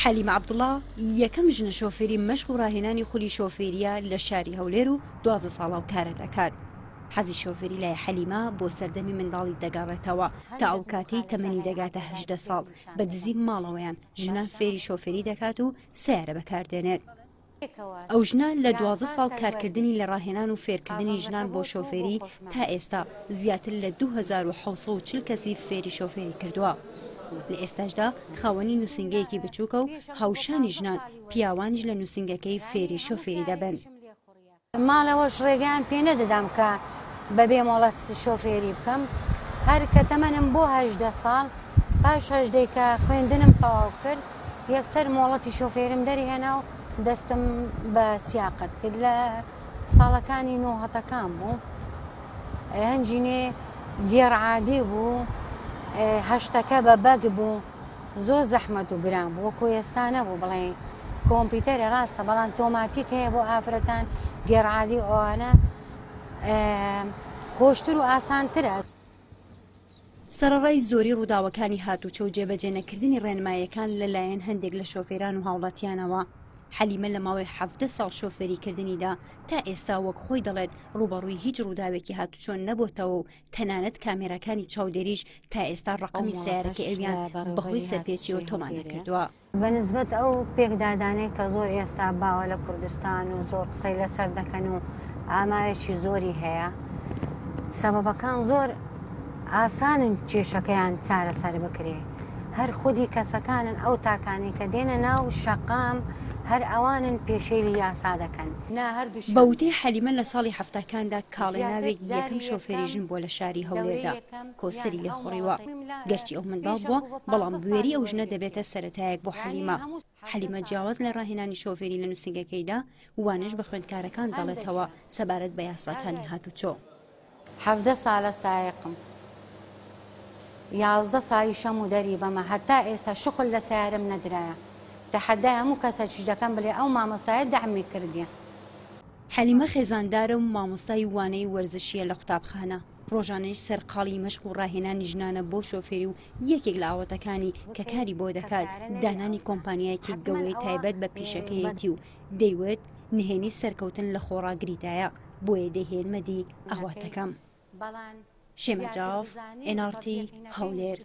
حەلیمە عەبدوڵڵا یەکەم ژنە شۆفێری مەشق و ڕاهێنانی خولی شۆفێریە لە شاری هەولێر و 12 ساڵە و کارە دەکات. حەزی شۆفێری لای حەلیمە بۆ سەردەمی منداڵی دەگەڕێتەوە تا ئەو کاتی تەمەنی دەگاتە 18 ساڵ. بە دزی ماڵەوەیان ژنان فێری شۆفێری دەکات و سیارە بەکاردێنێت. ئەو ژنە لە 12 ساڵ کارکردنی لە ڕاهێنان و فێرکردنی ژنان بۆ شۆفێری تا ئێستا زیاتر لە 2740 کەسی فێری شۆفێری کردووە. لە ئێستاشدا خاوەنی نووسنگەیەکی بچووکە و هاوشانی ژنان پیاوانیش لە نووسنگەکەی فێری شۆفێری دەبن. ماڵەوەش ڕێگەیان پێ نەدەدام کە بەبێ مۆڵە شۆفێری بکەم، هەر کە تەمەنم بۆ 18 ساڵ پاش 18 کە خوێندنم تەواو کرد یەکسەر مۆڵەتی شۆفێرم دەریهێنا و دەستم بە سیاقەت کرد. لە ساڵەکانی 90ەکان بوو، هەنجینێ گێڕعادی بوو، هەشتەکە بە بەگ بوو، زۆر زەحمەت و گران بوو، وەکو ئێستا نەبوو بڵێ کۆمپیوتەرە ڕاستە، بەڵام تۆماتیک هەیە بۆ ئافرەتان گێڕعادی ئەوانە خۆشتر و ئاسانترە. سەرەڕای زۆری ڕووداوەکانی هاتوچە و جێبەجێ نەکردنی ڕێنماییەکان لەلایەن هەندێک لە شۆفێران و هاوڵاتیانەوە، حەلیمە لە ماوەی 17 ساڵ شۆفێری کردنیدا تا ئێستا وەک خۆی دەڵێت ڕوبەڕووی هیچ ڕووداوێکی هاتوچۆ نەبووتەوە و تەنانەت کامێرەکانی چاودێریش تا ئێستا ڕقمی سیارەکە ئەویان بەهۆی سەرپێچیەوە تۆمان نەکردووە. بەنسبەت ئەو پێکدادانەی کە زۆر ئێستا باوە لە کوردستان و زۆر قسەی لەسەر دەکەن و ئامارێکی زۆری هەیە، سەبەبەکان زۆر ئاسانن کێشەکەیان چارەسەر بکرێ. هەر خودی کەسەکانن ئەو تاکانی کە دێنە ناو شەقام هەر ئەوانن پێشەیلی یاسا دەکەن. بە وتەی حەلیمە لە ساڵی هەفتەکاندا کاڵێناوێک یەکەم شۆفێری ژن بووە لە شاری هەولێردا، کۆستەری لێخۆڕیوە. گەرچی ئەو منداڵ بووە بەڵام بوێری ئەو ژنە دەبێتە سەرەتایەک بۆ حەلیمە. حەلیمە جیاواز لە ڕاهێنانی شۆفێری لە نووسنگەکەیدا وانش بە خوێندکارەکان دەڵێتەوە سەبارەت بە یاساکانی هاتوچۆ. 17 ساڵە سایقم، 11 ساڵی شەم و دەری بەمە، هەتا ئێستا شخل لە سیارم نەدرایە. تەحەدای هەموو کەسە چش دەکەم بڵێ ئەو مامۆستایە دەعمی کردیە. حەلیمە خێزاندارە و مامۆستای وانەی وەرزشیە لە قوتابخانە. ڕۆژانەی سەرقاڵی مەشق و ڕاهێنانی ژنانە بۆ شۆفێری و یەکێک لە ئاوەتەکانی کە کاری بۆ دەکات دانانی کۆمپانیایەکی گەورەی تایبەت بە پیشەکەیەتی و دەیوێت نهێنی سەرکەوتن لە خۆڕاگریتایە بۆیە دەهێنمەدی ئاواتەکەم. شێمە جااف، NRT هەولێر.